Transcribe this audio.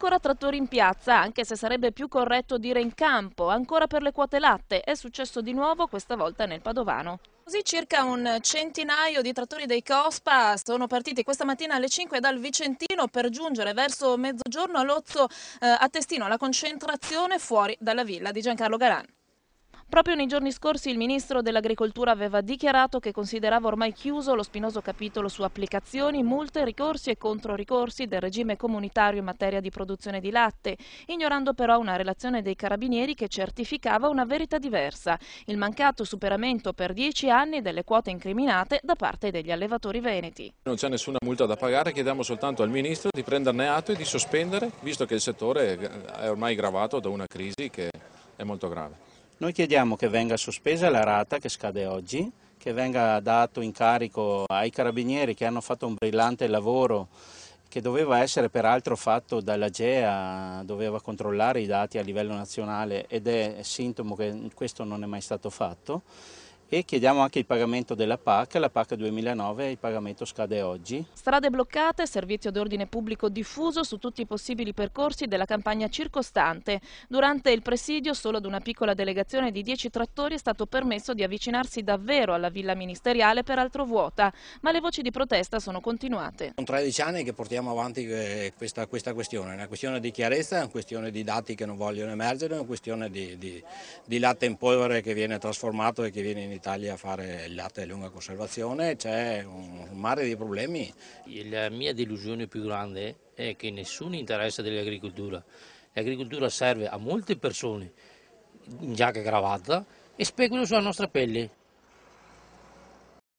Ancora trattori in piazza, anche se sarebbe più corretto dire in campo, ancora per le quote latte. È successo di nuovo, questa volta nel Padovano. Così circa un centinaio di trattori dei Coospa sono partiti questa mattina alle 5 dal Vicentino per giungere verso mezzogiorno a Lozzo, a Testino, alla concentrazione fuori dalla villa di Giancarlo Galan. Proprio nei giorni scorsi il ministro dell'Agricoltura aveva dichiarato che considerava ormai chiuso lo spinoso capitolo su applicazioni, multe, ricorsi e controricorsi del regime comunitario in materia di produzione di latte, ignorando però una relazione dei carabinieri che certificava una verità diversa, il mancato superamento per 10 anni delle quote incriminate da parte degli allevatori veneti. Non c'è nessuna multa da pagare, chiediamo soltanto al ministro di prenderne atto e di sospendere, visto che il settore è ormai gravato da una crisi che è molto grave. Noi chiediamo che venga sospesa la rata che scade oggi, che venga dato incarico ai carabinieri che hanno fatto un brillante lavoro che doveva essere peraltro fatto dall'AGEA, doveva controllare i dati a livello nazionale ed è sintomo che questo non è mai stato fatto. E chiediamo anche il pagamento della PAC, la PAC 2009, il pagamento scade oggi. Strade bloccate, servizio d'ordine pubblico diffuso su tutti i possibili percorsi della campagna circostante. Durante il presidio solo ad una piccola delegazione di 10 trattori è stato permesso di avvicinarsi davvero alla villa ministeriale, peraltro vuota, ma le voci di protesta sono continuate. Sono 13 anni che portiamo avanti questa questione, è una questione di chiarezza, è una questione di dati che non vogliono emergere, è una questione di latte in polvere che viene trasformato e che viene in Italia a fare il latte a lunga conservazione, c'è un mare di problemi. La mia delusione più grande è che nessun interesse dell'agricoltura. L'agricoltura serve a molte persone in giacca e cravatta e speculano sulla nostra pelle.